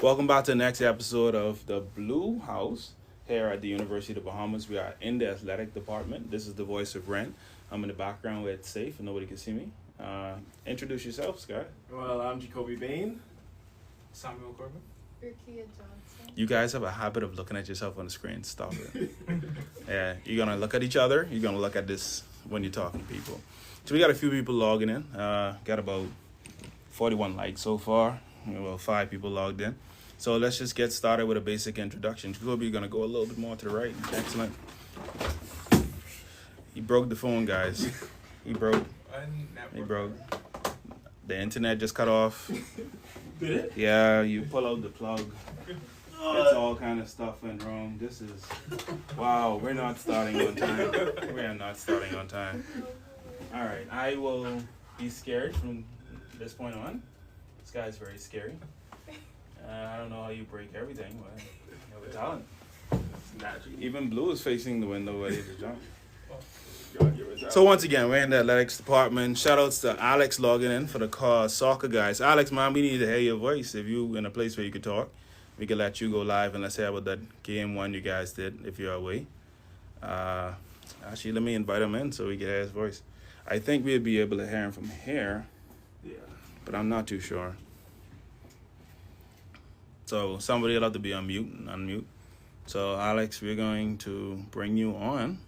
Welcome back to the next episode of the Blue House here at the University of the Bahamas. We are in the athletic department. This is the voice of Ren. I'm in the background where it's safe and nobody can see me. Introduce yourself, Scott. Well, I'm Jacordi Bain. Samuel Corbin. Rickia Johnson. You guys have a habit of looking at yourself on the screen. Stop it. Yeah, you're going to look at each other. You're going to look at this when you're talking to people. So we got a few people logging in. Got about 41 likes so far. Well, 5 people logged in. So let's just get started with a basic introduction. Jacoby, you're going to go a little bit more to the right. Excellent. He broke the phone, guys. He broke. The internet just cut off. Did it? Yeah, you pull out the plug. It's all kind of stuff went wrong. This is... Wow, we're not starting on time. We are not starting on time. All right, I will be scared from this point on. This guy's very scary. I don't know how you break everything, but you have a talent. Even Blue is facing the window ready to jump. So once again, we're in the athletics department. Shout outs to Alex logging in for the soccer guys. Alex, man, we need to hear your voice. If you in a place where you could talk, we could let you go live and let's hear about that game one you guys did if you're away. Actually, let me invite him in so we can hear his voice. I think we'll be able to hear him from here, but I'm not too sure. So somebody will have to be on mute and unmute. So Alex, we're going to bring you on.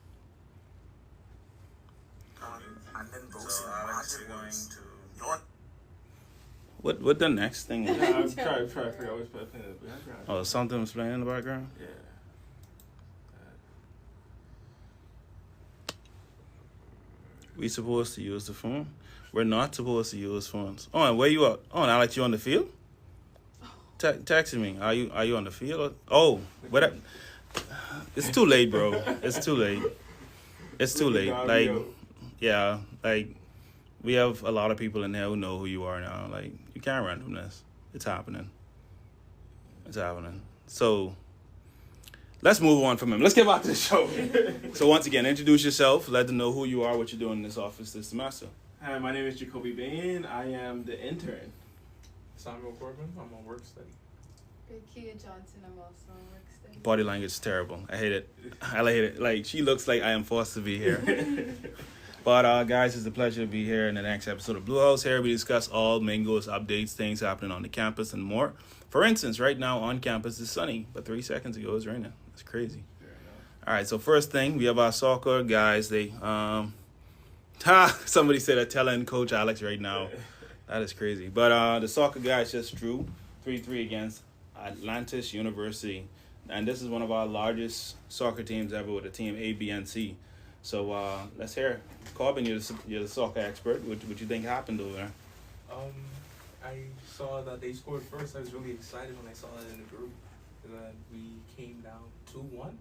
What the next thing is? I'm trying to figure out what's playing in the background. Oh, something was playing in the background? Yeah. We supposed to use the phone? We're not supposed to use phones. Oh, and where you at? Oh, and Alex, you on the field? Texting me. Are you on the field? Oh, what? It's too late, bro. It's too late. It's too late. Like, yeah, like we have a lot of people in there who know who you are now. Like, you can't run from this. It's happening. It's happening. So let's move on from him. Let's get back to the show. So once again, introduce yourself. Let them know who you are, what you're doing in this office this semester. Hi, my name is Jacordi Bain. I am the intern. Samuel Corbin, I'm on work study. Rickia Johnson, I'm also on work study. Body language is terrible. I hate it. I hate it. Like, she looks like I am forced to be here. But, guys, it's a pleasure to be here in the next episode of Blue House. Here we discuss all Mingoes, updates, things happening on the campus, and more. For instance, right now on campus it's sunny, but 3 seconds ago it was raining. It's crazy. All right, so first thing, we have our soccer guys. They, somebody said they're telling Coach Alex right now. That is crazy. But the soccer guys just drew 3-3 against Atlantis University. And this is one of our largest soccer teams ever with a team A, B, and C. So let's hear. Corbin, you're the soccer expert. What you think happened over there? I saw that they scored first. I was really excited when I saw that in the group. That we came down 2-1.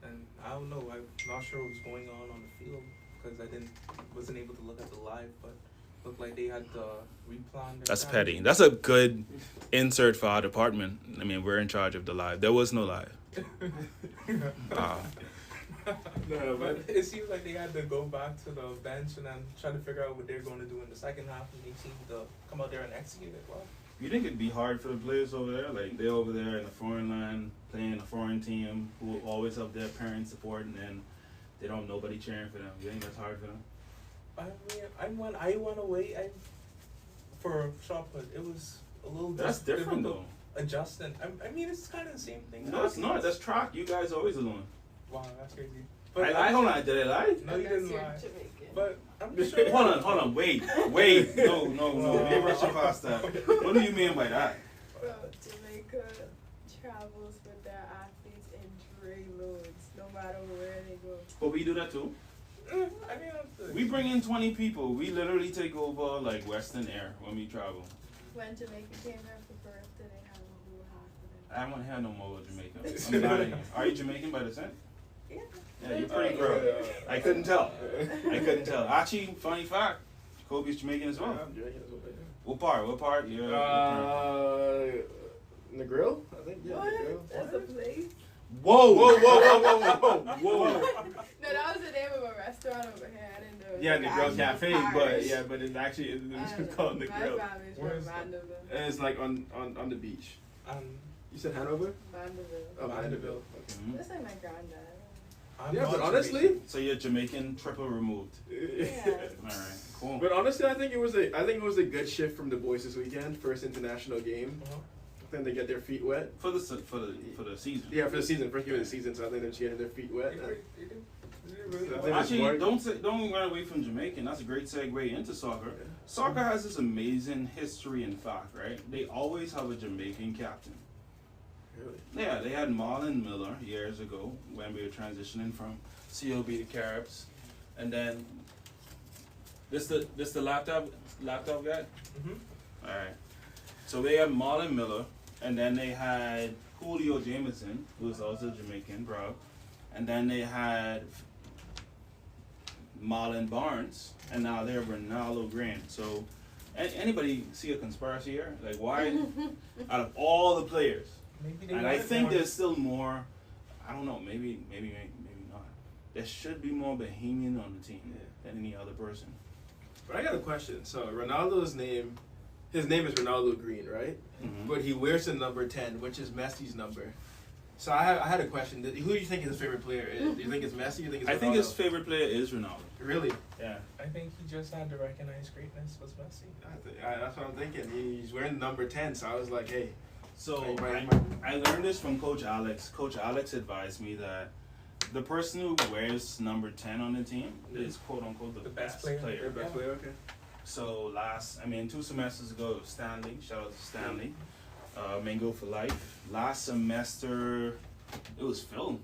And I don't know. I'm not sure what was going on the field because I wasn't able to look at the live, but looked like they had to replan. That's petty. That's a good insert for our department. I mean, we're in charge of the live. There was no live. No, but it seems like they had to go back to the bench and then try to figure out what they're going to do in the second half, and they seemed to come out there and execute it well. You think it'd be hard for the players over there? Like, they're over there in a foreign land, playing a foreign team who always have their parents support, and then they don't have nobody cheering for them. You think that's hard for them? I mean, I went away for shot put. It was a little That's different, though. Adjusting. I mean, it's kind of the same thing. No, it's not. That's track. You guys always alone. Wow, that's crazy. I lied. Hold on. Did I lie? No, you didn't You're lie. Jamaican. But I'm sure. Hold on. Wait. No. You're rushing past that. What do you mean by that? Well, Jamaica travels with their athletes in tray loads, no matter where they go. But we do that too. I mean, We bring in 20 people. We literally take over like Western Air when we travel. When Jamaica came here for birthday, they had a whole half of them. I won't hear no more about Jamaica. I'm lying to you. Are you Jamaican by descent? Yeah. Yeah, you're pretty girl. I couldn't tell. Actually, funny fact, Kobe's Jamaican as well. I'm Jamaican as well. What part? You're Negril? I think, yeah. What? Negril. That's a place? Whoa. No, that was the name of a restaurant over here. I didn't know. Yeah, It was Negril Cafe, Parish. but it's actually it's called My Negril. family's from Where's Vanderbilt. And it's like on the beach. You said Hanover? Vanderbilt. Oh, Vanderbilt. Okay. Mhm. That's like my granddad. I'm Yeah, not but honestly, Jamaican. So you're Jamaican, triple removed. Yeah. All right, cool. But honestly, I think it was a good shift from the boys this weekend. First international game. Uh-huh. I think they get their feet wet. For the season. Yeah, for the season, first game of the season. So I think they're getting their feet wet. They did really So I well. think- Actually, don't run away from Jamaican. That's a great segue into soccer. Soccer has this amazing history and fact, right? They always have a Jamaican captain. Really? Yeah, they had Marlon Miller years ago when we were transitioning from COB to Caribs, and then this the laptop guy. Mhm. All right. So they had Marlon Miller, and then they had Julio Jameson, who was also Jamaican, bro. And then they had Marlon Barnes, and now they're Ronaldo Grant. So, anybody see a conspiracy here? Like, why, out of all the players, Maybe they and I wanted think more. there's still more. I don't know. Maybe not. There should be more Bahamian on the team than any other person. But I got a question. So Ronaldo's name, his name is Ronaldo Green, right? Mhm. But he wears the number 10, which is Messi's number. So I had a question. Who do you think his favorite player is? Do you think it's Messi? Or you think it's Ronaldo? I think his favorite player is Ronaldo. Really? Yeah. I think he just had to recognize greatness was Messi. That's what I'm thinking. He's wearing number 10, so I was like, hey. So Right. I learned this from Coach Alex. Coach Alex advised me that the person who wears number 10 on the team is quote unquote the best player. Your best player, okay. So 2 semesters ago, it was Stanley. Shout out to Stanley. Mango for life. Last semester, it was Phil.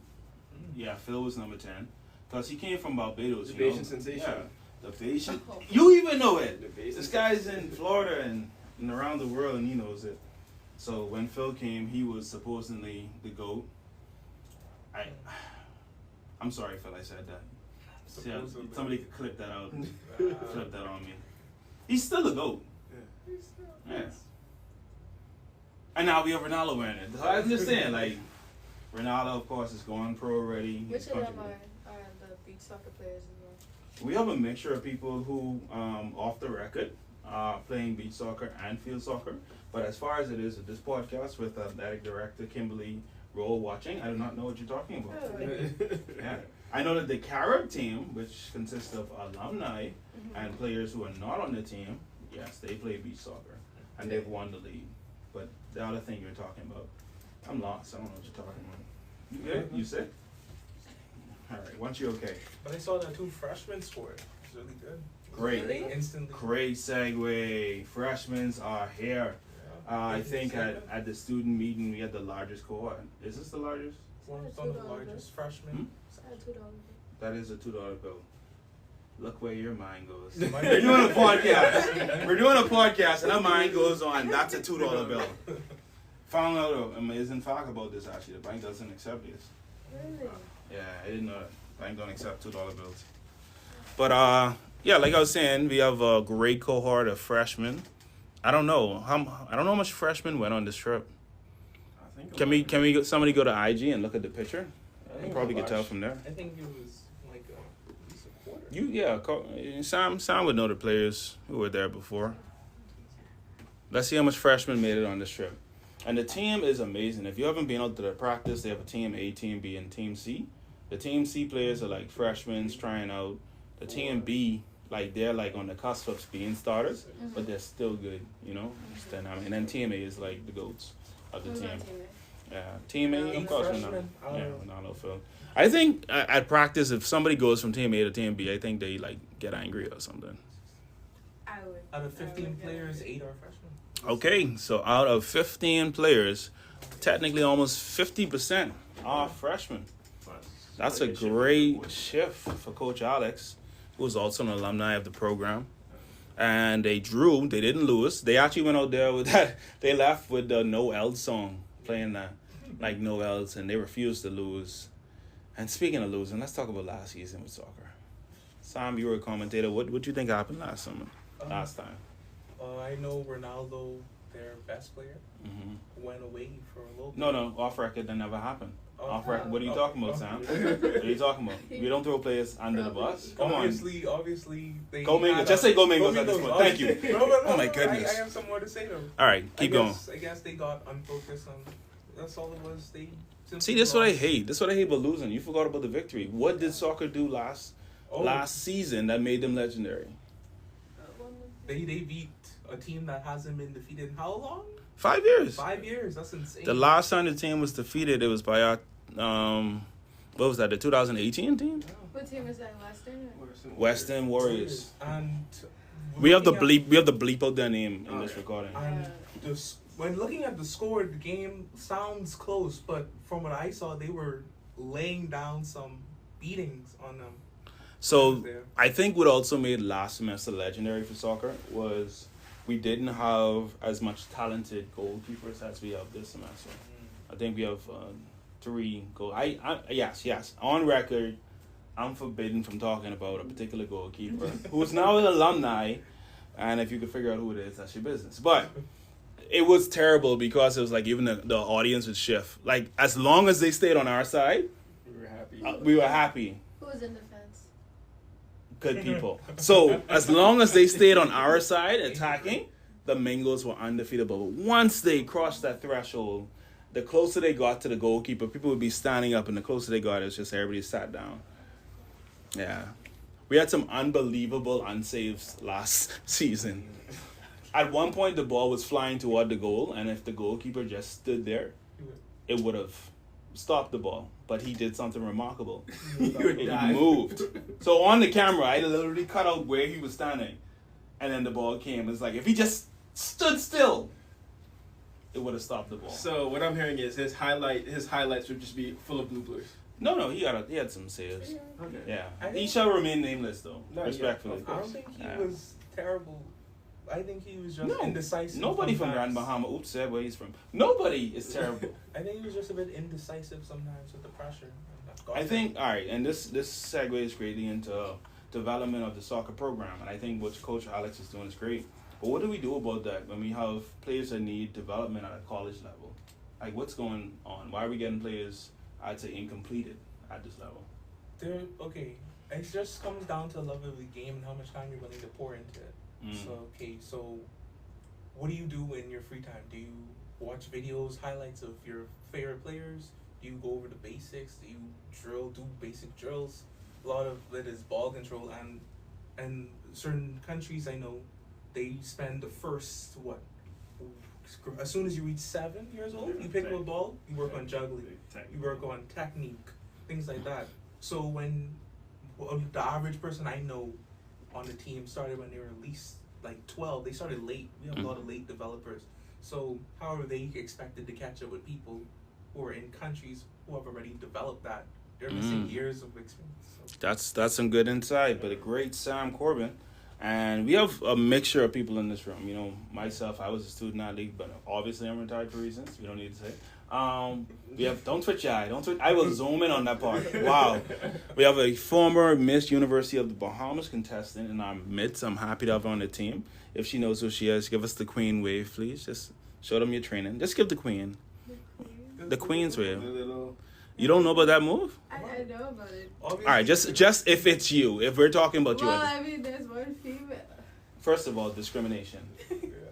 Yeah, Phil was number 10. Because he came from Barbados. The you know? Bayesian sensation. Yeah, the Bayesian. You even know it. The Bayesian This guy's in Florida and around the world, and he knows it. So when Phil came, he was supposedly the GOAT. I'm sorry, Phil, I said that. See, Supposedly. somebody could clip that out. Uh, Flip that on me. He's still a GOAT. Yeah. And now we have Ronaldo wearing it. So I'm just saying, like, Ronaldo, of course, is going pro already. Which He's of them contributing. are the beach soccer players as well? We have a mixture of people who, off the record, are playing beach soccer and field soccer. But as far as it is with this podcast with athletic director Kimberly Roll watching, I do not know what you're talking about. Oh. Yeah. I know that the Carib team, which consists of alumni and players who are not on the team, yes, they play beach soccer. And they've won the league. But the other thing you're talking about, I'm lost. I don't know what you're talking about. You good? You sick? Alright, once you're okay. But I saw that 2 freshmen scored. It's really good. Great. They instantly. Great segue. Freshmen are here. I think at the student meeting we had the largest cohort. Is this the largest? One of the largest freshmen. It's at $2. That is a $2 bill. Look where your mind goes. Mine- We're doing a podcast. We're doing a podcast, and our mind goes on. That's a $2 bill. Found out an amazing fact about this. Actually, the bank doesn't accept this. Really? Yeah, I didn't know that. Bank don't accept $2 bills. But yeah, like I was saying, we have a great cohort of freshmen. I don't know how much freshmen went on this trip. I think Can we somebody go to IG and look at the picture? I You probably could tell from there. I think it was like at least a quarter. Sam would know the players who were there before. Let's see how much freshmen made it on this trip. And the team is amazing. If you haven't been out to the practice, they have a team A, team B, and team C. The team C players are like freshmen trying out. The team B, like they're like on the cusp of being starters, but they're still good, you know. And then team A is like the goats of the Who's team. on team A? Yeah, team A, of Eight course, freshmen? Ronaldo, Phil. I think at practice, if somebody goes from team A to team B, I think they like get angry or something. I would. Out of I 15 would get players, it. 8 are freshmen. Okay, so out of 15 players, technically almost 50% are freshmen. That's a great shift for Coach Alex, who is also an alumni of the program. And they didn't lose. They actually went out there with that. They left with the No L's song, playing that, like No L's, and they refused to lose. And speaking of losing, let's talk about last season with soccer. Sam, you were a commentator. What you think happened last time? I know Ronaldo, their best player, Mm-hmm. went away for a little bit. No, off record, that never happened. Off record. What are you talking about, Sam? What are you talking about? We don't throw players under the bus. Come on. Obviously, they GoMingoes. Just say GoMingoes at this point. Thank you. Oh my goodness. I have some more to say though. All right, keep going. I guess they got unfocused on. That's all it was. They See, this is what I hate. This is what I hate about losing. You forgot about the victory. What did soccer do last season that made them legendary? They beat a team that hasn't been defeated in how long? 5 years. 5 years. That's insane. The last time the team was defeated, it was by our what was that? The 2018 team? What team is that? Western Warriors. And We have the bleep out their name in this recording. And when looking at the score, the game sounds close, but from what I saw, they were laying down some beatings on them. So I think what also made last semester legendary for soccer was we didn't have as much talented goalkeepers as we have this semester. I think we have 3 goal. Yes. On record, I'm forbidden from talking about a particular goalkeeper who's now an alumni, and if you could figure out who it is, that's your business. But it was terrible because it was like even the audience would shift. Like as long as they stayed on our side, we were happy. Who was in defense? Good people. So as long as they stayed on our side attacking, the Mingos were undefeatable. But once they crossed that threshold, the closer they got to the goalkeeper, people would be standing up, and the closer they got, it's just everybody sat down. Yeah. We had some unbelievable unsaves last season. At one point, the ball was flying toward the goal, and if the goalkeeper just stood there, it would have stopped the ball. But he did something remarkable. He moved. So on the camera, I literally cut out where he was standing, and then the ball came. It's like if he just stood still, it would have stopped the ball. So what I'm hearing is his highlights would just be full of bloopers. No, he had some saves. Okay. Yeah. He shall remain nameless, though. Respectfully. I don't think he was terrible. I think he was just indecisive. Nobody from Grand Bahama, said where he's from. Nobody is terrible. I think he was just a bit indecisive sometimes with the pressure. I think, all right, and this segues greatly into development of the soccer program, and I think what Coach Alex is doing is great. But what do we do about that when we have players that need development at a college level? Like, what's going on? Why are we getting players, I'd say, incompleted at this level? It just comes down to the love of the game and how much time you're willing to pour into it. So what do you do in your free time? Do you watch videos, highlights of your favorite players? Do you go over the basics? Do you do basic drills? A lot of it is ball control, and certain countries I know, they spend the first, as soon as you reach 7 years old, you pick up a ball, you work on juggling, you work on technique, things like that. So when the average person I know on the team started when they were at least like 12, they started late. We have a lot of late developers. So how are they expected to catch up with people who are in countries who have already developed that? They're missing years of experience. So. That's some good insight, but a great Sam Corbin. And we have a mixture of people in this room. You know, myself, I was a student athlete, but obviously I'm retired for reasons. We don't need to say. We have, don't twitch your eye. I will zoom in on that part. Wow. We have a former Miss University of the Bahamas contestant in our midst. I'm happy to have her on the team. If she knows who she is, give us the Queen wave, please. Just show them your training. Just give the Queen. The Queen's wave. You don't know about that move? I know about it. All right, just if it's you. If we're talking about you. Well, I mean, there's one female. First of all, discrimination.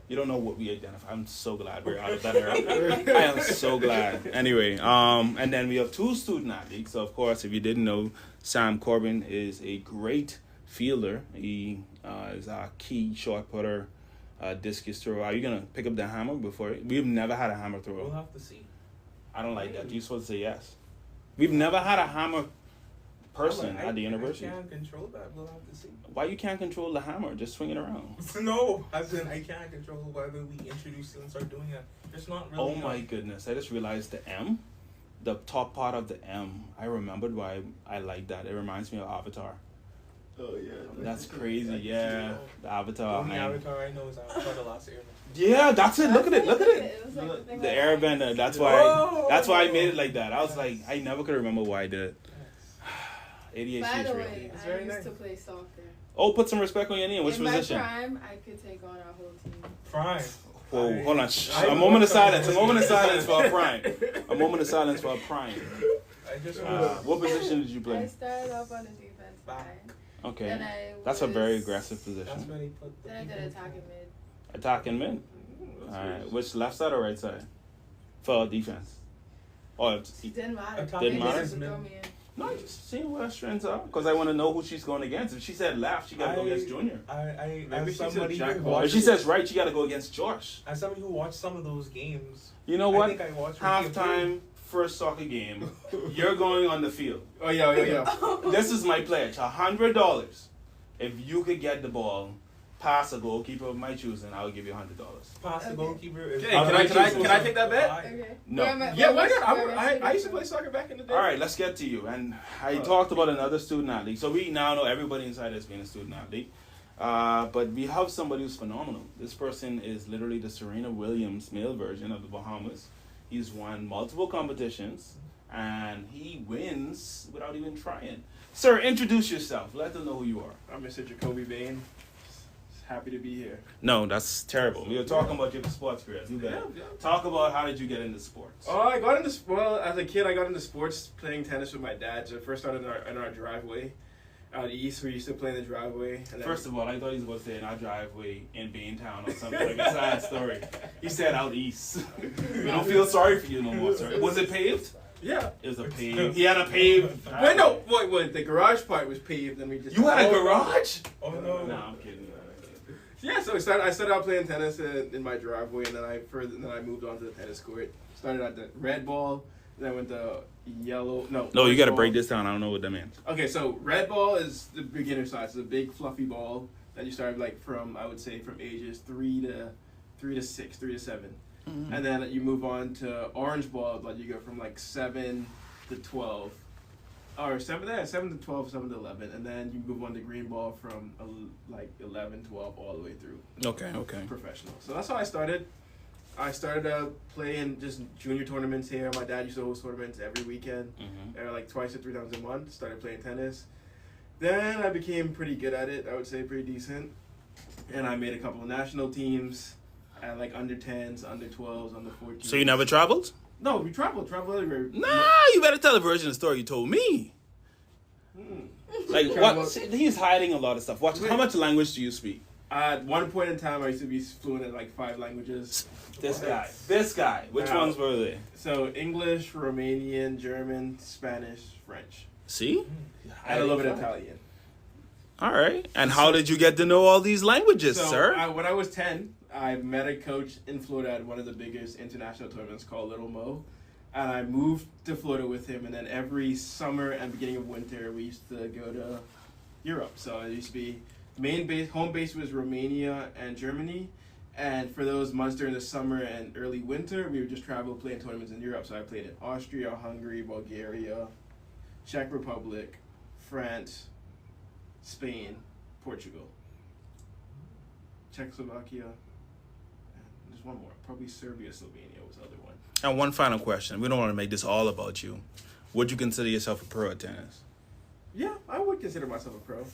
You don't know what we identify. I'm so glad we're out of that era. I am so glad. Anyway, and then we have 2 student athletes. So, of course, if you didn't know, Sam Corbin is a great fielder. He is our key shot putter, discus thrower. Are you going to pick up the hammer before? We've never had a hammer thrower. We'll have to see. I don't like that. You're supposed to say yes. We've never had a hammer person at the university. I can't control that. We'll have to see. Why you can't control the hammer? Just swing it around. No, as in I can't control whether we introduce it and start doing it. It's not really. Oh my goodness! I just realized the M, the top part of the M. I remembered why I like that. It reminds me of Avatar. Oh yeah. That's crazy. Yeah, the Avatar. The only Avatar I know is Avatar: The Last Airbender. Yeah, that's it. Look at it. Look at it. It was like The Airbender. That's why. That's why I made it like that. I was like, I never could remember why I did it. ADHD By is the real. way, I very used nice. to play soccer. Oh, put some respect on your name. Which in position? my prime, I could take on our whole team. Prime. Oh, hold on. A moment of silence. A moment of silence for a prime. A moment of silence for a prime. I just What position did you I play? started off on the defense Back. line. Okay. Then I That's a very was- aggressive That's position. when he put the Then I did people- attacking mid. Attacking mid. Alright. Which left side or right side? For defense. Or It didn't matter. Attacking Didn't matter? Just throw me in. no, just seeing what her strengths are. Because I want to know who she's going against. If she said left, she got to go against Junior. Maybe As she's a somebody jack who of If watched, she says right, she got to go against Josh. as somebody who watched some of those games, You know I what? think I watched Rickia Halftime, first soccer game, you're going on the field. Oh yeah. This is my pledge: $100. If you could get the ball past a goalkeeper of my choosing, I'll give you $100. pass the Okay. goalkeeper. Is Okay, can I take that bet? Okay. No. Where am I- Yeah, where why am not? where am I used to sitting play from? soccer back in the day. All right, let's get to you. And I talked about another student athlete. So we now know everybody inside has been a student athlete. But we have somebody who's phenomenal. This person is literally the Serena Williams male version of the Bahamas. He's won multiple competitions, and he wins without even trying. Sir, introduce yourself. Let them know who you are. I'm Mr. Jacoby Bain. Happy to be here. No, that's terrible. We were talking about your sports career. Do better. Yeah. Talk about how did you get into sports? Oh, I got into as a kid. I got into sports playing tennis with my dad. So I first started in our driveway out east. We used to play in the driveway. And then, First of all, I thought he was going to say in our driveway in Bain Town or something like a sad story. He said out east. We don't feel sorry for you no more, sir. Was it paved? yeah. It was a paved. He had a paved. Wait, no, wait. The garage part was paved, and we just. You had a garage? Oh no. No, I'm kidding. Yeah, so I started out playing tennis in my driveway, and then I moved on to the tennis court. Started at the red ball, then I went to yellow. No, No, you orange got to ball. break this down. I don't know what that means. Okay, so red ball is the beginner size. It's a big fluffy ball that you start from I would say from ages 3 to 6, 3 to 7, and then you move on to orange ball. Like you go from like 7 to 12, or 7 to 12, 7 to 11, and then you move on to green ball from like 11, 12 all the way through Okay. professional. So that's how I started. I started playing just junior tournaments here. My dad used to host tournaments every weekend, like twice or 3 times a month. Started playing tennis. Then I became pretty good at it. I would say pretty decent. And I made a couple of national teams at like under 10s, under 12s, under 14s. So you never traveled? No, we traveled everywhere. Nah, you better tell the version of the story you told me. Like Travel- what? He's hiding a lot of stuff. Watch. How much language do you speak? At one point in time, I used to be fluent in like 5 languages. This guy. Which Wow. ones were they? So English, Romanian, German, Spanish, French, See? and a little bit of Italian. All right. And how did you get to know all these languages, So sir? when I was 10, I met a coach in Florida at one of the biggest international tournaments called Little Mo. And I moved to Florida with him. And then every summer and beginning of winter, we used to go to Europe. So it used to be home base was Romania and Germany. And for those months during the summer and early winter, we would just travel playing tournaments in Europe. So I played in Austria, Hungary, Bulgaria, Czech Republic, France, Spain, Portugal, Czechoslovakia, and there's one more. Probably Serbia, Slovenia was the other one. And one final question. We don't want to make this all about you. Would you consider yourself a pro at tennis? Yeah, I would consider myself a pro.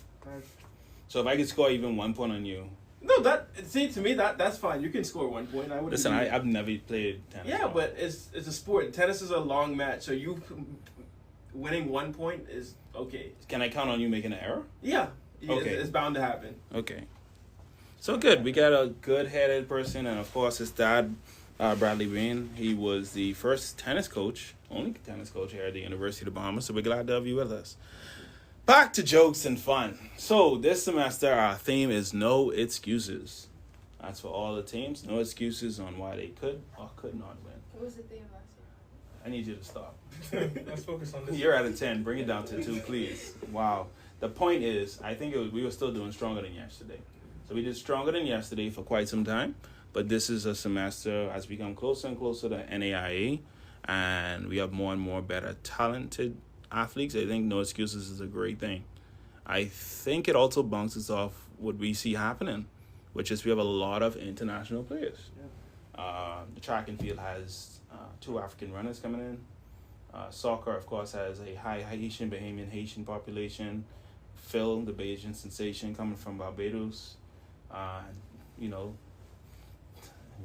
So if I could score even 1 point on you. No, to me that's fine. You can score 1 point. I would. Listen, I've never played tennis. Yeah, but it's a sport. Tennis is a long match, so you winning 1 point is okay. Can I count on you making an error? Yeah. Okay. It's bound to happen. Okay. So good. We got a good-headed person, and of course his dad, Bradley Bain. He was the first tennis coach, only tennis coach here at the University of the Bahamas. So we're glad to have you with us. Back to jokes and fun. So this semester our theme is no excuses. That's for all the teams. No excuses on why they could or could not win. What was the theme last year? I need you to stop. Let's focus on this. You're at a 10. Bring it down to 2, please. Wow. The point is, I think we were still doing stronger than yesterday. So we did stronger than yesterday for quite some time. But this is a semester has become closer and closer to NAIA. And we have more and more better talented athletes. I think no excuses is a great thing. I think it also bounces off what we see happening, which is we have a lot of international players. The track and field has 2 African runners coming in. Soccer, of course, has a high Haitian, Bahamian Haitian population. Phil, the Bayesian sensation, coming from Barbados.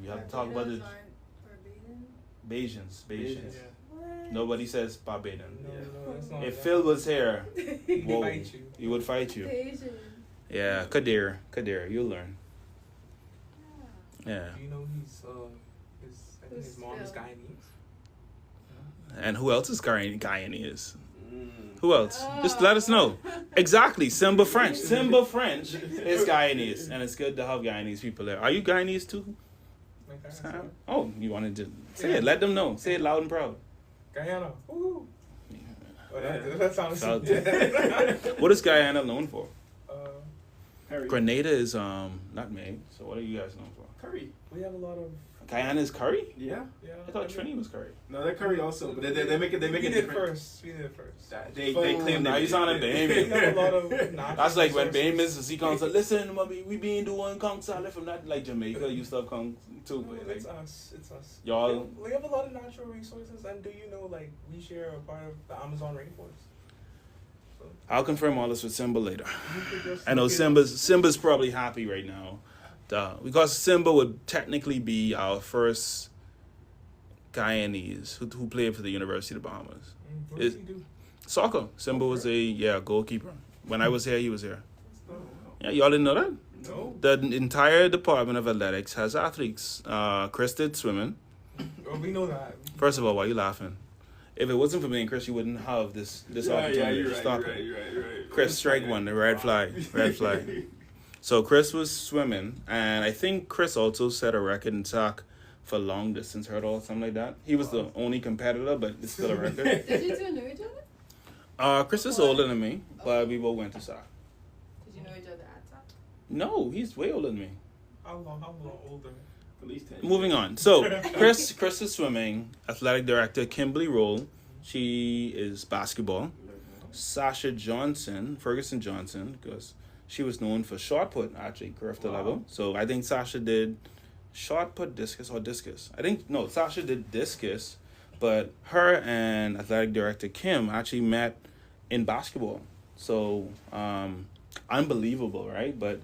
We have to talk about the Bajans. Yeah. What? Nobody says Barbadian. No, that's not If that. Phil was here, He'd whoa, fight you. he would fight you. Asian. Yeah, Kadir, you'll learn. Yeah. Yeah. Do you know I think his mom is Phil? Guyanese? And who else is Guyanese? Mm. Who else? Just let us know. Exactly. Simba French. Simba French is Guyanese, and it's good to have Guyanese people there. Are you Guyanese too, My parents Sam? are. Oh, you wanted to say it? Let them know. Say it loud and proud. Guyana. Woo. Yeah. Oh, that sounds Felt good. What is Guyana known for? Curry. Grenada is nutmeg. So what are you guys known for? Curry. We have a lot of. Guyana is curry? Yeah. Yeah. I thought Trini was curry. No, they're curry also, but they make it We it did different. first. We did first. They Boom, claim now they you sounding did. Bain. We have a lot of natural That's like when Bain resources. misses, he comes like, listen, mommy, we been doing Kong salad from that, like Jamaica, you stuff Kong too. No, But, like, it's us. It's us. y'all, We have a lot of natural resources, and do you know, like, we share a part of the Amazon rainforest? So, I'll confirm all this with Simba later. you could just I know look it up. Simba's probably happy right now. Because Simba would technically be our first Guyanese who played for the University of the Bahamas. What Is- does he do? Soccer. Simba was a goalkeeper. When I was here, he was here. Oh, Yeah, y'all didn't know that? no. The entire Department of Athletics has athletes. Chris did swimming. Oh, we know that. First of all, why are you laughing? If it wasn't for me and Chris, you wouldn't have this opportunity Yeah, you're to right, stop you're it. right, you're right, you're right. Chris, strike one, the red flag. Red flag. So Chris was swimming, and I think Chris also set a record in track for long distance hurdle or something like that. He was the only competitor, but it's still a record. Did you two know each other? Chris is older than me, but we both went to SAC. Did you know each other at SAC? No, he's way older than me. How long older? At least 10. Moving on. So Chris is swimming. Athletic director Kimberly Roll. She is basketball. Sasha Johnson, Ferguson Johnson, because she was known for shot put, actually, grafter level. So I think Sasha did shot put, discus, or discus. Sasha did discus, but her and athletic director Kim actually met in basketball. So, unbelievable, right? But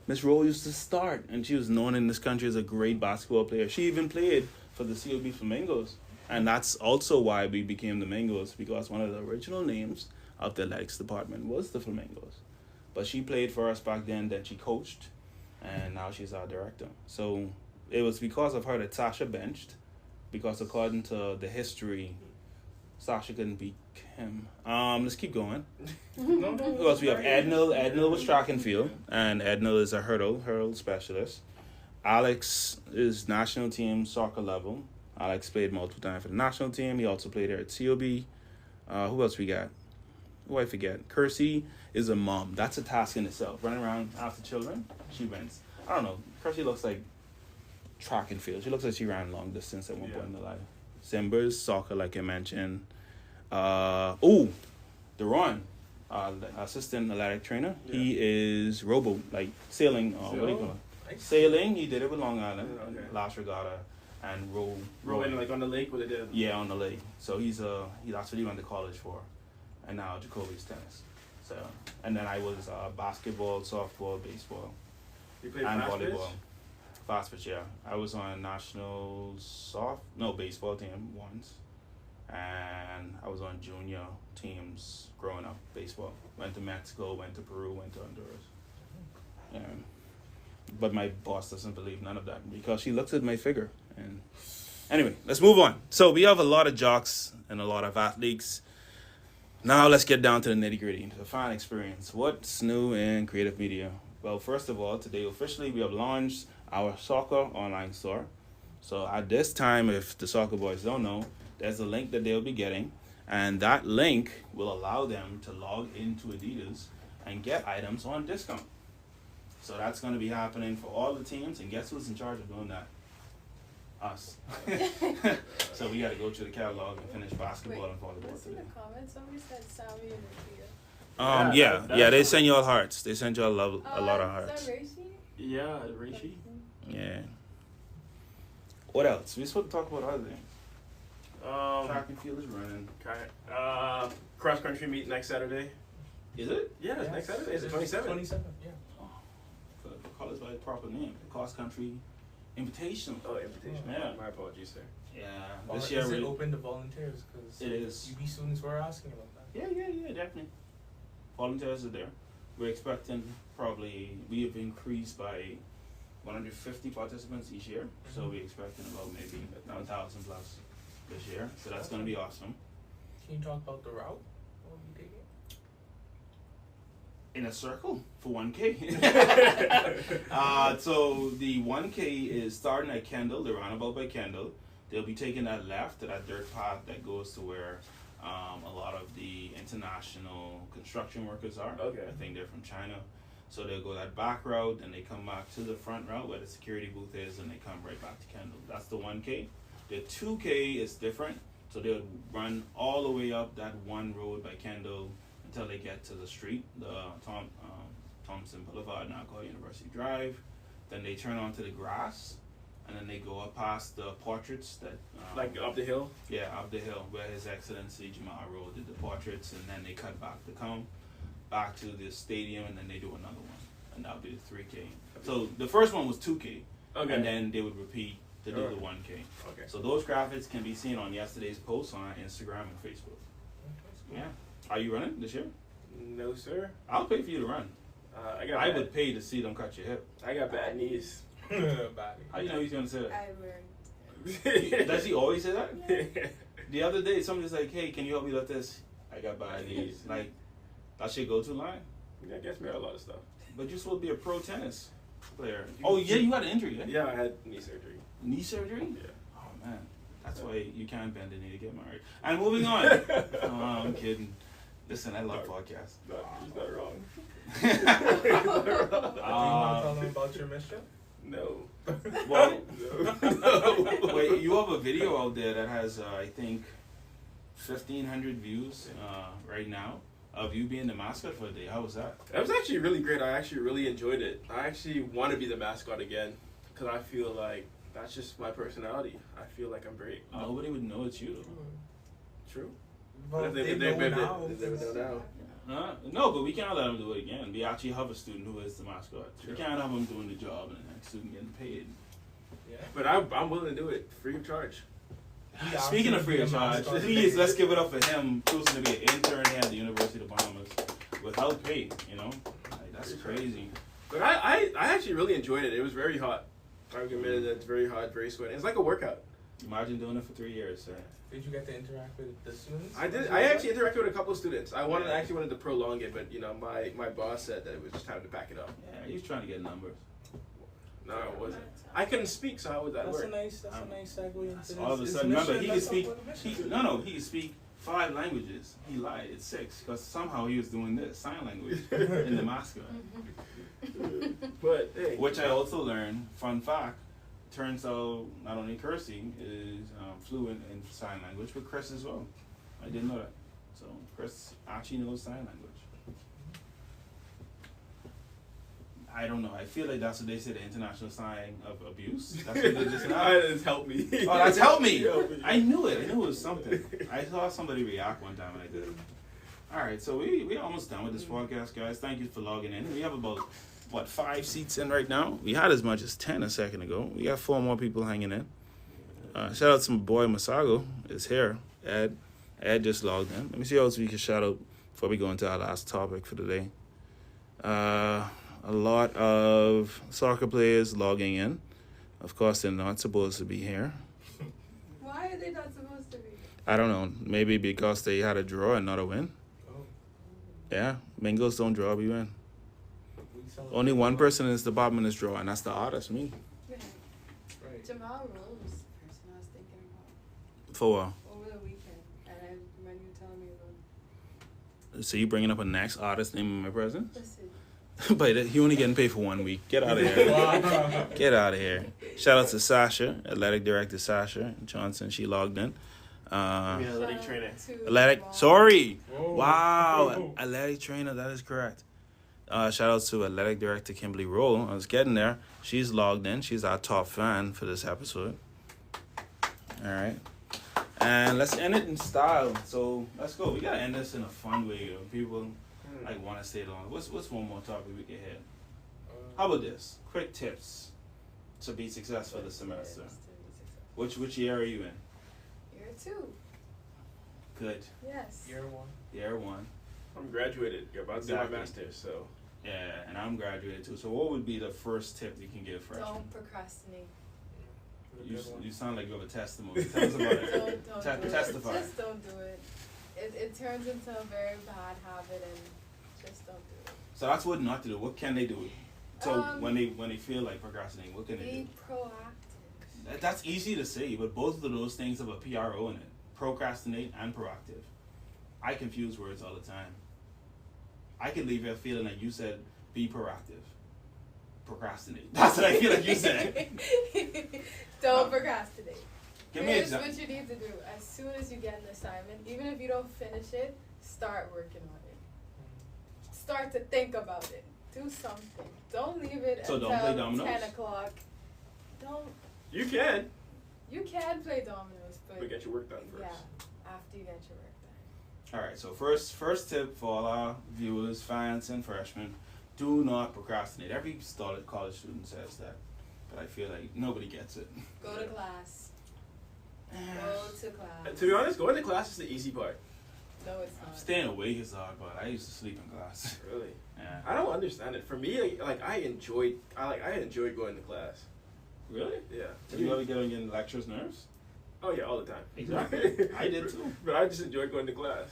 Miss Rowe used to start, and she was known in this country as a great basketball player. She even played for the COB Flamingos. And that's also why we became the Mingos, because one of the original names of the athletics department was the Flamingos. But she played for us back then she coached, and now she's our director. So it was because of her that Sasha benched, because according to the history, Sasha couldn't beat Kim. Let's keep going. No. Who else we have? Ednil. Ednil was track and field, and Ednil is a hurdle specialist. Alex is national team soccer level. Alex played multiple times for the national team. He also played there at COB. Who else we got? Who I forget? Kersey is a mom. That's a task in itself. Running around after children, she runs. I don't know. Kersey looks like track and field. She looks like she ran long distance at one point in her life. Simba's soccer, like I mentioned. Deron, assistant athletic trainer. Yeah. He is rowboat, like sailing. What do you call it? Nice. Sailing. He did it with Long Island, Okay. last regatta, and Rowing like on the lake with it. Yeah, on the lake. So that's what he went to college for, and now Jacordi's tennis. So, and then I was basketball, softball, baseball, You played and fast pitch? volleyball. Fast pitch, yeah. I was on national baseball team once, and I was on junior teams growing up, baseball. Went to Mexico, went to Peru, went to Honduras. Yeah. But my boss doesn't believe none of that because she looks at my figure. And anyway, let's move on. So we have a lot of jocks and a lot of athletes. Now let's get down to the nitty gritty, the fan experience. What's new in creative media? Well, first of all, today officially we have launched our soccer online store. So at this time, if the soccer boys don't know, there's a link that they'll be getting, and that link will allow them to log into Adidas and get items on discount. So that's going to be happening for all the teams, and guess who's in charge of doing that? Us. So we got to go through the catalog and finish basketball and volleyball What's in today. the comments? Somebody said Samuel University. Yeah, they send you all hearts. They send you a lot of hearts. Is that Reishi? Yeah, Reishi. Yeah. What else? We supposed to talk about other things. Track and field is running. Cross country meet next Saturday. Is it? Yeah, it's next Saturday. It's the 27th. 27th, yeah. For college by the proper name, the cross country Invitational. Oh, invitation. Yeah. My apologies, sir. Yeah. Or This is year it open to volunteers? Because It is. UB students were asking about that. Yeah, definitely. Volunteers are there. We're expecting we have increased by 150 participants each year, so we're expecting about maybe 1,000 plus this year. So that's going to be awesome. Can you talk about the route? What we taking? In a circle for 1K. So the 1K is starting at Kendall, the roundabout by Kendall. They'll be taking that left to that dirt path that goes to where a lot of the international construction workers are. Okay. I think they're from China. So they'll go that back route and they come back to the front route where the security booth is and they come right back to Kendall. That's the 1K. The 2K is different. So they'll run all the way up that one road by Kendall until they get to the street, the Thompson Boulevard, now called University Drive. Then they turn onto the grass and then they go up past the portraits that Like up the hill? yeah, up the hill where His Excellency Jamal Road did the portraits, and then they cut back to come back to the stadium, and then they do another one, and that'll be the 3K. So the first one was 2K, Okay. and then they would repeat to do the 1K. Okay. So those graphics can be seen on yesterday's post on Instagram and Facebook. Yeah. Are you running this year? No, sir. I'll pay for you to run. I would pay to see them cut your hip. I got bad knees. Body. How you know he's gonna say that? I learned. Does he always say that? The other day, somebody's like, "Hey, can you help me lift this?" I got bad knees. Like, that should go to line. Yeah, I guess me a lot of stuff. But you're supposed to be a pro tennis player. Oh yeah, you had an injury. Yeah? Yeah, I had knee surgery. Knee surgery? Yeah. Oh man, that's why you can't bend a knee to get married. And moving on. Oh, I'm kidding. Listen, I love podcasts. He's not wrong. Do you want to tell them about your mission? No. Well, No. wait, you have a video out there that has, I think, 1,500 views right now of you being the mascot for the day. How was that? That was actually really great. I actually really enjoyed it. I actually want to be the mascot again because I feel like that's just my personality. I feel like I'm great. Nobody would know it's you, though. True. Well, But they they know now. never know now. No, but we can't let them do it again. We actually have a student who is the mascot. Sure. We can't have him doing the job and the next student getting paid. Yeah. But I'm willing to do it free of charge. He Speaking of asked free you of to be a charge, mascot. please let's give it up for him choosing to be an intern here at the University of the Bahamas without pay. You know, like, that's crazy. But I actually really enjoyed it. It was very hot. I admitted that it's very hot, very sweaty. It's like a workout. Imagine doing it for 3 years, sir. Did you get to interact with the students? I did. I actually interacted with a couple of students. I actually wanted to prolong it, but you know, my boss said that it was just time to back it up. Yeah, he was trying to get numbers. No, it wasn't. I couldn't speak, so how would that That's work? a nice segue into All of a his sudden, remember, mission. he can That's speak. not what the mission is. He can speak 5 languages. He lied. It's 6 because somehow he was doing this sign language in the mascot. But hey, Which I also learned. Fun fact. Turns out not only Kersey is fluent in sign language, but Chris as well. I didn't know that. So Chris actually knows sign language. I don't know. I feel like that's what they say, the international sign of abuse. That's what they just now. it's helped me. Oh, that's helped me. Helped me. I knew it. I knew it was something. I saw somebody react one time and I did it. All right, so we almost done with this podcast, guys. Thank you for logging in. We have about 5 seats in right now. We had as much as 10 a second ago. We got 4 more people hanging in. Shout out to my boy Masago is here. Ed just logged in. Let me see who else we can shout out before we go into our last topic for today. A lot of soccer players logging in. Of course, they're not supposed to be here. Why are they not supposed to be? I don't know. Maybe because they had a draw and not a win. Oh, Yeah, Bengals don't draw, we win. we celebrate Only one the- person in this department is draw, and that's the artist, me. Right. Right. Jamal Rose was the person I was thinking about For over the weekend, and I remember you telling me about. so you bringing up a next artist name in my presence? Listen, But he only getting paid for 1 week. Get out of here. Wow. Get out of here. Shout out to Sasha, athletic director Sasha Johnson. She logged in. Athletic shout trainer. out to Athletic. Jamal. Sorry. Whoa. Wow. Whoa. Athletic trainer. That is correct. Shout out to athletic director Kimberly Roll. I was getting there. She's logged in. She's our top fan for this episode. All right. And let's end it in style. So let's go. We gotta end this in a fun way. People like want to stay long. What's one more topic we can hit? How about this? Quick tips. To be successful this semester. Yes, to be successful. Which year are you in? Year 2. Good. Yes. Year 1. Year 1. I'm graduated. You're about to do Exactly. my master's, so. Yeah, and I'm graduated too. So what would be the first tip you can give freshmen? Don't procrastinate. You sound like you have a testimony. Tell us about it. Don't do Testify. it. Just don't do it. It turns into a very bad habit, and just don't do it. So that's what not to do. What can they do? So Um, when they feel like procrastinating, what can they Be do? proactive. That's easy to say, but both of those things have a PRO in it. Procrastinate and proactive. I confuse words all the time. I could leave here feeling like you said be proactive. Procrastinate. That's what I feel like you said. Don't procrastinate. Give me an Here's example. what you need to do. As soon as you get an assignment, even if you don't finish it, start working on it. Start to think about it. Do something. Don't leave it So until don't play dominoes? 10 o'clock. Don't. You can. You can play dominoes, but But get your work done first. yeah, after you get your work done. All right. So first tip for all our viewers, fans, and freshmen: do not procrastinate. Every solid college student says that, but I feel like nobody gets it. Go to class. Go to class. To be honest, going to class is the easy part. No, it's not. Staying awake is hard, but I used to sleep in class. Really. Yeah. I don't understand it. For me, like I enjoyed going to class. Really? Yeah. Did you ever get on your lecturer's nerves? Oh yeah, all the time. Exactly. I did too. But I just enjoy going to class.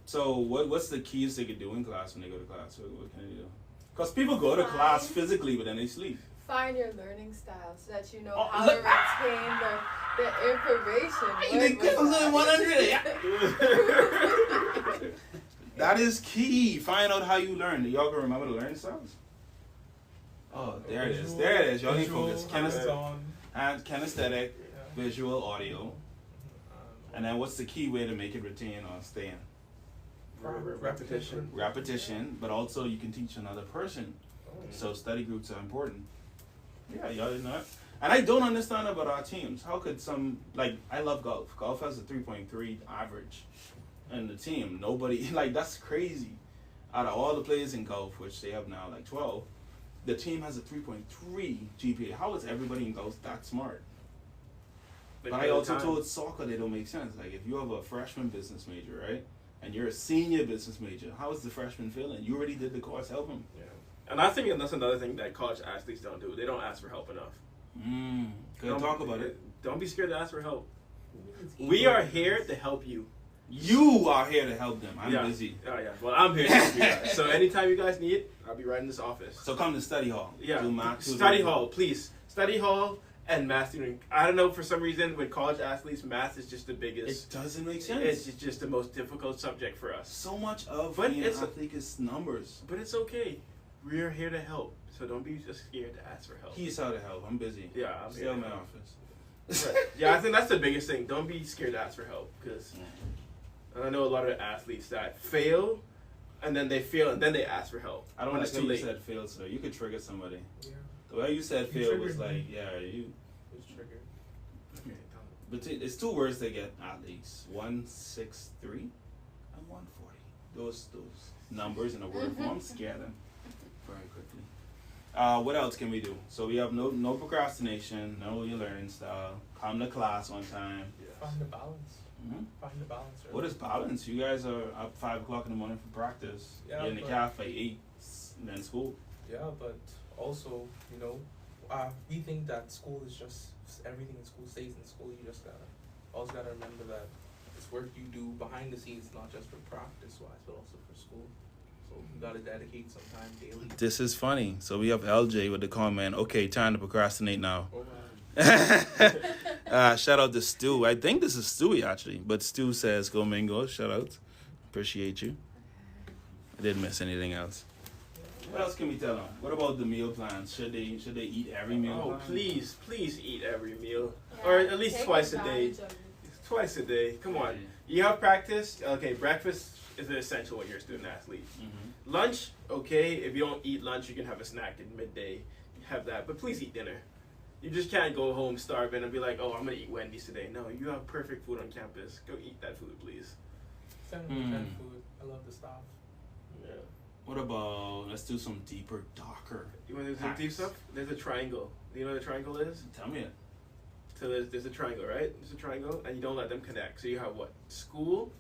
So what's the keys they could do in class when they go to class? What can they do? Because people go to class physically, but then they sleep. Find your learning style so that you know Oh, how to retain the information. You think this was in 100? That is key. Find out how you learn. Y'all can remember the learning styles? Oh, there it is. There it is. Y'all need focus. Kinesthetic, visual, audio. And then what's the key way to make it retain or stay in? Repetition. Repetition, but also you can teach another person. So study groups are important. Yeah, y'all did not. And I don't understand about our teams. How could I love golf. Golf has a 3.3 average in the team. Nobody, that's crazy. Out of all the players in golf, which they have now 12, the team has a 3.3 GPA. How is everybody in golf that smart? But I also told soccer they don't make sense. Like if you have a freshman business major, right? And you're a senior business major, how is the freshman feeling? You already did the course, help him. Yeah. And I think that's another thing that college athletes don't do. They don't ask for help enough. Good, talk about it. Don't be scared to ask for help. We are here to help you. You are here to help them. I'm busy. Oh yeah. Well, I'm here to help you guys. So anytime you guys need it, I'll be right in this office. So come to study hall. Yeah. Do math, Study hall, please. Study hall and math student. I don't know, for some reason with college athletes, math is just the biggest. It doesn't make sense. It's just the most difficult subject for us. So much of But being it's an athlete is numbers. But it's okay. We're here to help. So don't be just scared to ask for help. He's how to help. I'm busy. Yeah, I'm Still in here. my office. Right. Yeah, I think that's the biggest thing. Don't be scared to ask for help, because I know a lot of athletes that fail, and then they fail, and then they ask for help. I don't when like it's how too you late. said fail, sir. You could trigger somebody. Yeah, The way you said You fail was triggered me. you. it's triggered. Okay, But it's two words they get athletes: 163 and 140. Those numbers in a word form scare them very quickly. What else can we do? So we have no procrastination, know your learning style, come to class on time. Find the balance. Mm-hmm. Find the balance. Right? What is balance? You guys are up 5 o'clock in the morning for practice. Yeah, You're in the but- cafe by 8, and then school. Yeah, but also, we think that school is just everything in school stays in school. You just always gotta remember that it's work you do behind the scenes, not just for practice wise, but also for school. So you gotta dedicate some time daily. This is funny. So we have LJ with the comment, okay, time to procrastinate now. Oh, Shout out to Stu. I think this is Stewie actually, but Stu says GoMingoes. Shout out. Appreciate you. I didn't miss anything else. What else can we tell them? What about the meal plans? Should they eat every meal? Oh, plan? please eat every meal, Yeah, or at least take twice a day. advantage of it. Twice a day. Come on. You have practice. Okay, breakfast is essential when you're a student athlete. Mm-hmm. Lunch, okay. If you don't eat lunch, you can have a snack at midday. Have that, but please eat dinner. You just can't go home starving and be like, oh, I'm gonna eat Wendy's today. No, you have perfect food on campus. Go eat that food, please. 70% food. I love the stuff. Yeah. What about let's do some deeper, darker. You want to do some deep stuff? There's a triangle. Do you know what a triangle is? Tell me it. So there's a triangle, right? There's a triangle, and you don't let them connect. So you have what? School,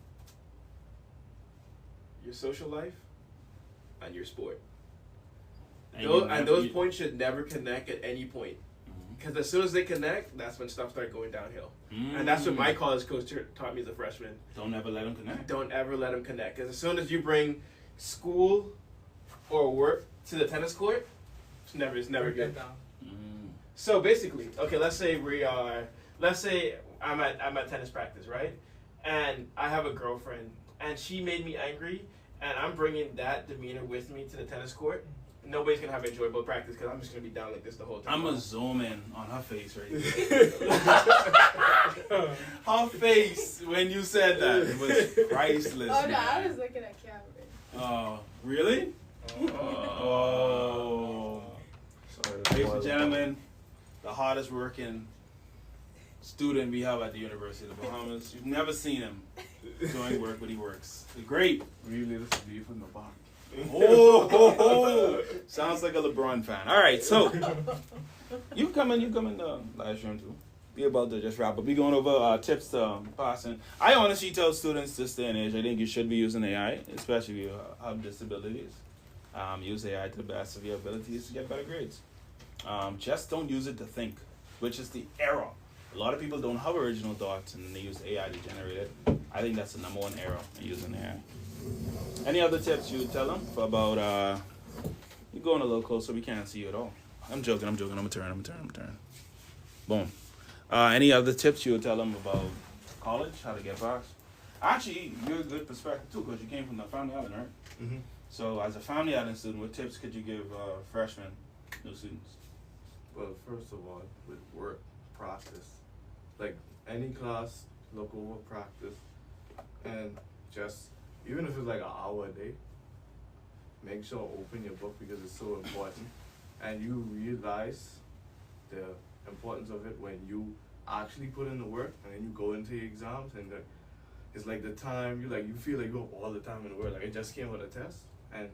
your social life, and your sport. And those points should never connect at any point. Because as soon as they connect, that's when stuff starts going downhill. And that's what my college coach taught me as a freshman. Don't ever let them connect. Don't ever let them connect. Because as soon as you bring school or work to the tennis court, it's never good. So basically, okay, let's say I'm at tennis practice, right? And I have a girlfriend, and she made me angry, and I'm bringing that demeanor with me to the tennis court. Nobody's gonna have enjoyable practice because I'm just gonna be down like this the whole time. I'm gonna zoom in on her face right there. Her face when you said that, it was priceless. Oh no, man. I was looking at Cameron. Oh, really? Oh. Sorry, Ladies and gentlemen, the hardest working student we have at the University of the Bahamas. You've never seen him doing work, but he works. Great. Really, this is beef in the box. Oh, sounds like a LeBron fan. All right, so you come in live stream too. We about to just wrap up. We going over tips to passing. I honestly tell students this day and age, I think you should be using AI, especially if you have disabilities. Use AI to the best of your abilities to get better grades. Just don't use it to think, which is the error. A lot of people don't have original thoughts and they use AI to generate it. I think that's the number one error in using AI. Any other tips you would tell them about, you're going a little closer, we can't see you at all. I'm joking, I'm gonna turn. Boom. Any other tips you would tell them about college, how to get past? Actually, you're a good perspective too, because you came from the Family Island, right? Mm-hmm. So as a Family Island student, what tips could you give freshmen, new students? Well, first of all, with work, practice. Like any class, look over practice. And just, even if it's like an hour a day, make sure open your book because it's so important. And you realize the importance of it when you actually put in the work and then you go into your exams and it's like the time you feel like you have all the time in the world. Like I just came with a test and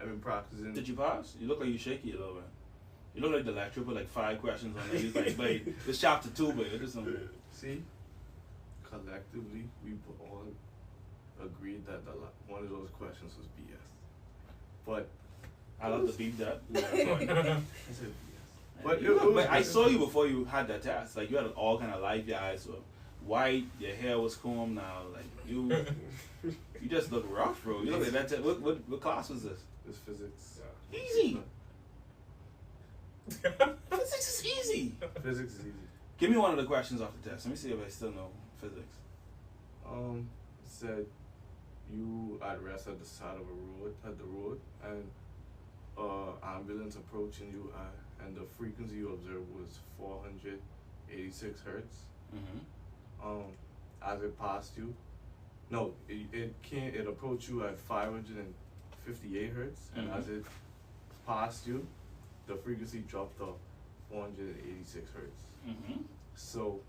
I've been practicing. Did you pass? You look like you shaky a little bit. You look like the lecturer put like 5 questions on there. He's like, wait, this chapter 2, but it is something. See, collectively we all agreed that one of those questions was BS. But I love to beat that. I said BS. But I saw you before you had that test. Like you had all kind of life. Your eyes were white. Your hair was combed now. Like you just look rough, bro. You look like that. What class was this? It's physics. Easy. Physics is easy. Physics is easy. Give me one of the questions off the test. Let me see if I still know physics. It said you at rest at the side of the road, and ambulance approaching you, and the frequency you observed was 486 hertz. Mm-hmm. As it passed you, no, it approached you at 558 hertz, and as it passed you, the frequency dropped to 486 hertz. Mm-hmm. So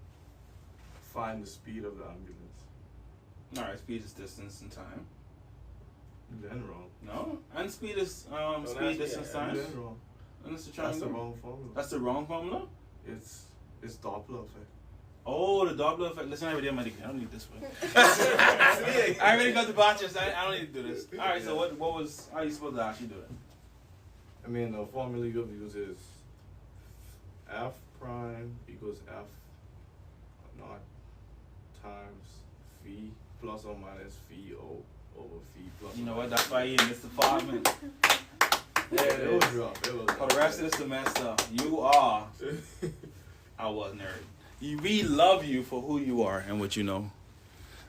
find the speed of the ambulance. Alright, speed is distance and time. Then wrong. No? And speed is speed, distance, time? Then wrong. And it's the That's triangle? the wrong formula. That's the wrong formula? It's Doppler effect. Oh, the Doppler effect. Listen, I already have my degree. I don't need this one. I already got the bachelor's. I don't need to do this. Alright, so how are you supposed to actually do it? I mean, the formula you use is F prime equals F naught times phi plus or minus phi O over phi plus. You know what? That's why you in this department. Yeah, it was rough. For the rest of the semester, you are our nerd. We love you for who you are and what you know.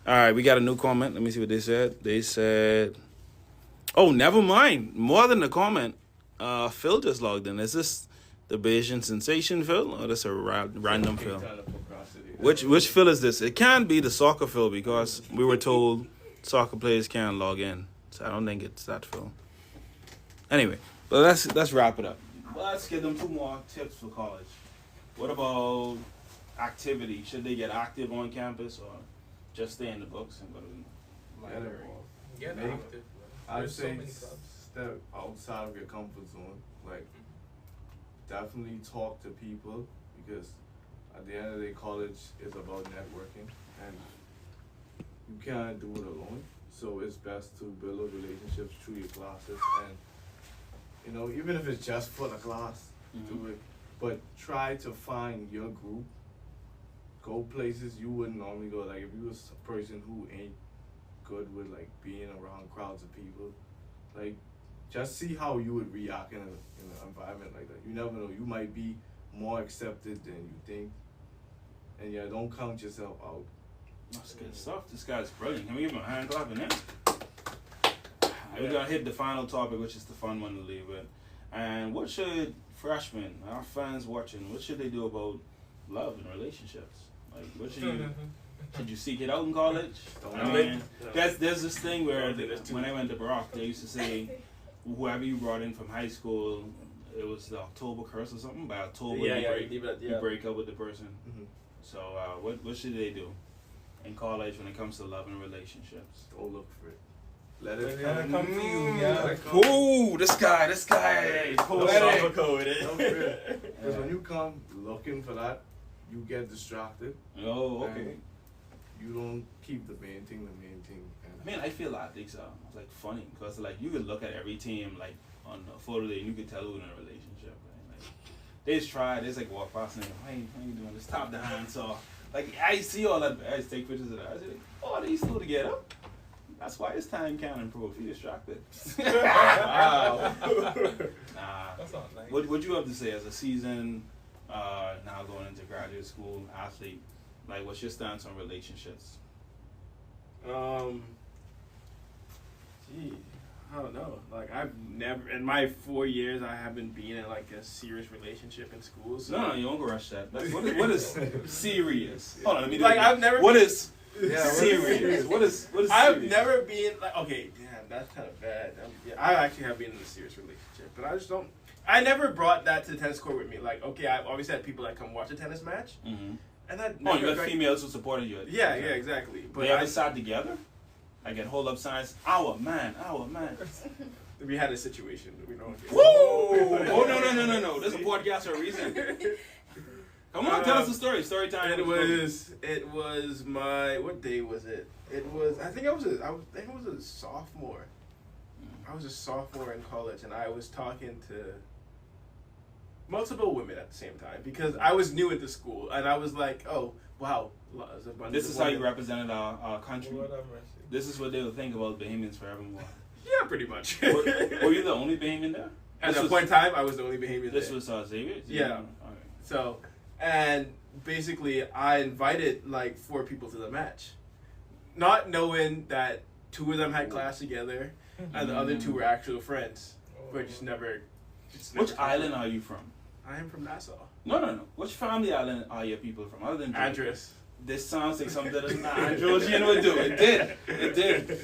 Alright, we got a new comment. Let me see what they said. They said, oh, never mind. More than a comment. Phil just logged in. Is this the Bayesian sensation Phil, or that's a random Phil? Which Phil is this? It can be the soccer Phil because we were told soccer players can't log in, so I don't think it's that Phil. Anyway, but let's wrap it up. Let's give them 2 more tips for college. What about activity? Should they get active on campus or just stay in the books and go to the library? Get Maybe. active. I'd There's so say many clubs. step outside of your comfort zone. Like, definitely talk to people, because at the end of the day, college is about networking, and you can't do it alone. So it's best to build those relationships through your classes, and you know, even if it's just for the class, do it. But try to find your group. Go places you wouldn't normally go. Like if you was a person who ain't good with like being around crowds of people, like just see how you would react in an environment like that. You never know. You might be more accepted than you think. And yeah, don't count yourself out. That's good stuff. This guy's brilliant. Can we give him a hand clap in there? We're gonna hit the final topic, which is the fun one to leave with. And what should freshmen, our fans watching, what should they do about love and relationships? Like, what should you seek it out in college? I mean, there's this thing where when I went to Barack, they used to say, whoever you brought in from high school, it was the October curse or something. By October, you break up with the person. So, what should they do in college when it comes to love and relationships? Don't look for it. Let it come to you, yeah. Ooh, this guy. Philosophical with it. Because when you come looking for that, you get distracted. Oh, okay. You don't keep the main thing. I mean, I feel athletes are like funny because like you could look at every team like on a photo day and you could tell who's in a relationship. Right? Like they just try, they just like walk past and they go, hey, how you doing? This top the hand. So like I see all that. I just take pictures of that. I say, oh, they still together. That's why his time can't improve. He's distracted. Wow. That's not nice. What would you have to say as a seasoned, now going into graduate school athlete? Like, what's your stance on relationships? I don't know. Like, I've never, in my 4 years, I haven't been in like a serious relationship in school. So. No, you don't go rush that. Like, what is serious? Hold on, let me. Like, I've never. What is Yeah, serious? What is I've serious? never been like, okay, damn, that's kind of bad. I actually have been in a serious relationship, but I just don't. I never brought that to the tennis court with me. Like, okay, I've always had people that come watch a tennis match, and that. Oh, you got females who supported you. Yeah, exactly. But they ever sat together? I get hold up signs. Our man. We had a situation. We don't. Woo! Oh no! There's a podcast for a reason. Come on, tell us the story. Story time. It was my, what day was it? I think I was a sophomore. I was a sophomore in college, and I was talking to multiple women at the same time because I was new at the school, and I was like, oh wow, this is how you represented our country. This is what they would think about Bahamians forevermore. Yeah, pretty much. Were you the only Bahamian there? At that point in time, I was the only Bahamian there. This was Xavier? Yeah. Okay. So, and basically, I invited like 4 people to the match, not knowing that 2 of them had class together, and the other 2 were actual friends, but just never. Which island are you from? I am from Nassau. No. Which family island are your people from? Other than Andres. This sounds like something that is not Androsian would do. It did.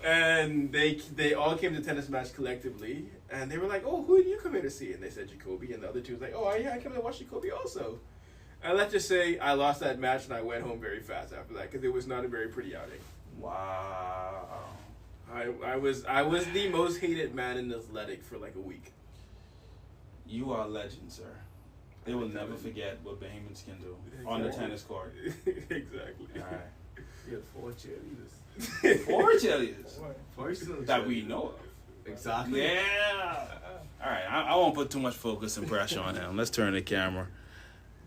And they all came to tennis match collectively, and they were like, "Oh, who did you come here to see?" And they said Jacordi, and the other 2 was like, "Oh, yeah, I came to watch Jacordi also." And let's just say I lost that match, and I went home very fast after that because it was not a very pretty outing. Wow. I was the most hated man in athletic for like a week. You are a legend, sir. They will never forget what Bahamians can do on the tennis court. Exactly. All right. You had 4 cheerleaders. 4 cheerleaders Personal that cheerleaders. we know of. Exactly. Yeah. All right. I won't put too much focus and pressure on him. Let's turn the camera.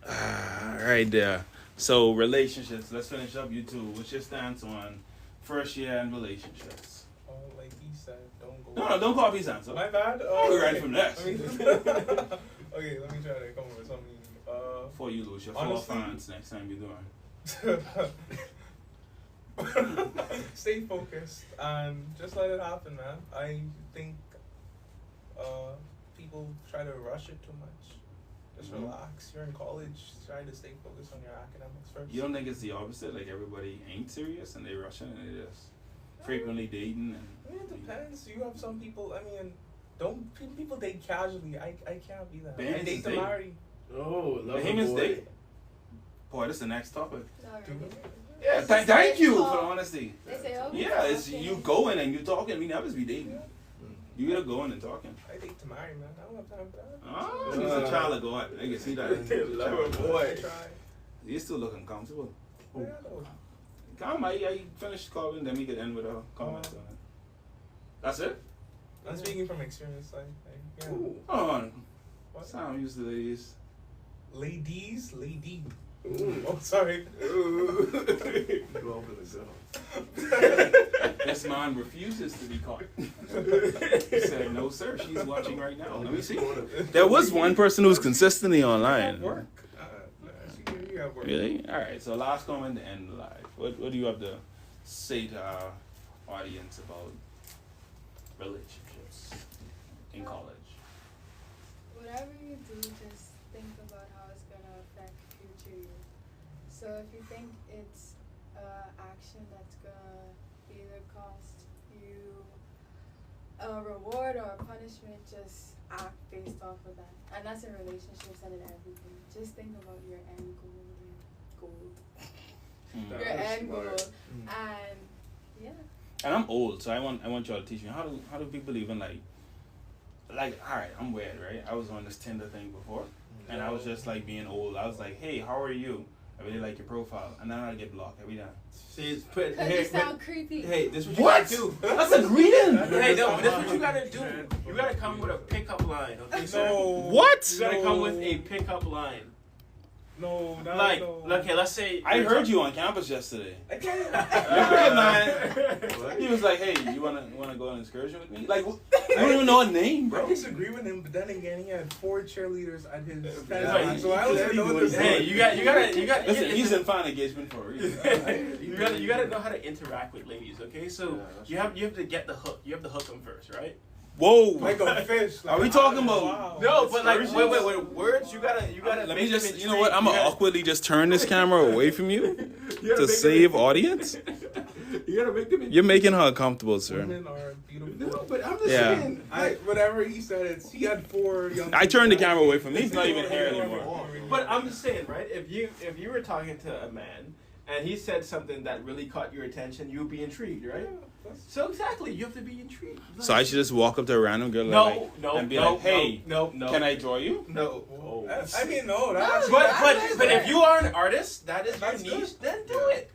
Right there. So relationships. Let's finish up. You two. What's your stance on first year and relationships? Oh, like he said, don't go. No, don't call me answer. My bad. We're right from this. Okay, let me try to come up with something. Before you lose your 4 fans next time you do it. Stay focused and just let it happen, man. I think people try to rush it too much. Just relax. You're in college. Try to stay focused on your academics first. You don't think it's the opposite? Like everybody ain't serious and they rushing and they just frequently dating and. I mean, it depends. You have some people. I mean, people date casually. I can't be that. I date to marry. Oh, love Bahamians boy. date. Boy, this is the next topic. Alright. Yeah, thank you for the honesty. They say, okay. Yeah, it's you going and you talking. We never be dating. You gotta go in and talking. I think to marry, man. I don't have time for that. Oh, he's a child of God. I can see that. Lover boy. I try. You're still looking comfortable. Yeah, no. Come, I finished Corbin, then we could end with a comment on it. That's it? I'm speaking from experience. Yeah. Ooh. Hold on. What? Sound used to ladies. Ladies, lady. Ooh. Oh, sorry. Ooh. Go over the girl. This man refuses to be caught. He said, no, sir, she's watching right now. Let me see. There was one person who was consistently online. Work. You have work. Really? All right, so last comment to end the live. What do you have to say to our audience about relationships in college? Whatever you do, just think about how it's gonna affect future you. So if you think it's action that's gonna either cost you a reward or a punishment, just act based off of that. And that's in relationships and in everything. Just think about your end goal. Your end goal. And yeah. And I'm old, so I want y'all to teach me how do people even like all right, I'm weird, right? I was on this Tinder thing before, and I was just like being old. I was like, hey, how are you? I really like your profile, and then I get blocked every time. See, put Cause you sound creepy. hey, this is what What? you gotta do. That's a greeting. Hey, no, this is what you gotta do. You gotta come with a pickup line, okay, sir? No. What? You gotta come with a pickup line. No, no, Like, no. okay, let's say I heard you on campus yesterday. I can't. Remember, he was like, "Hey, you wanna go on an excursion with me?" Like, I don't even know a name, I bro. disagree with him, but then again, he had 4 cheerleaders at his Yeah, so I don't even know what to say. Hey, you got. Listen, he's in fine engagement for a reason. You gotta know how to interact with ladies, okay? So you have to get the hook. You have to hook them first, right? Whoa. Like a fish. Are we talking about- Wow. No, but like Excursions? wait, words. You gotta. Let make me them just, you know what? I'm gonna intrigued. awkwardly just turn this camera away from you You gotta to make save them, audience. You gotta make them. You're making her uncomfortable, sir. Women are beautiful. No, but I'm just Yeah. saying. Whatever he said, he had 4 young. I turned the camera away from him. He's not even here anymore. But I'm just saying, right? If you were talking to a man and he said something that really caught your attention, you'd be intrigued, right? So exactly, you have to be intrigued. So I should just walk up to a random girl and be like, "Hey, no. can I draw you?" No. I mean, no. That's But if you are an artist, that is your That's niche. good. Then do it.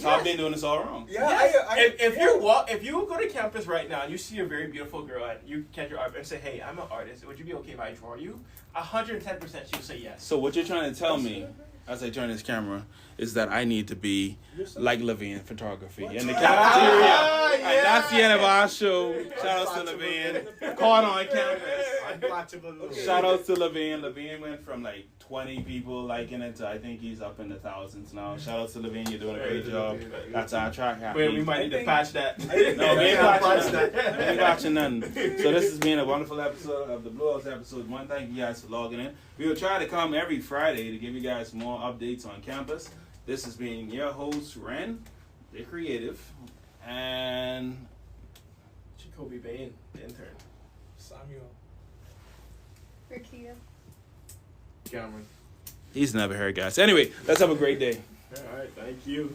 Top been doing this all wrong. Yeah, Yes. If you go to campus right now and you see a very beautiful girl and you catch your eye and say, "Hey, I'm an artist. Would you be okay if I draw you?" 110% she'll say yes. So what you're trying to tell me, as I turn this camera, is that I need to be like Levine Photography in the cafeteria. And that's the end of our show. Shout out to Levine. Caught on campus. Shout out to Levine. Levine went from like 20 people liking it to I think he's up in the thousands now. Shout out to Levine. You're doing a great job. That's our track. Wait, we might need to patch that. No, we ain't watching that. We ain't watching none. So this has been a wonderful episode of the Blue House episode 1. Thank you guys for logging in. We will try to come every Friday to give you guys more updates on campus. This has been your host, Ren, the creative, and Jacordi Bain, the intern. Samuel. Rickia. Cameron. he's never heard, guys. Anyway, let's have a great day. All right, thank you.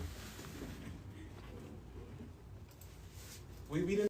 We didn't.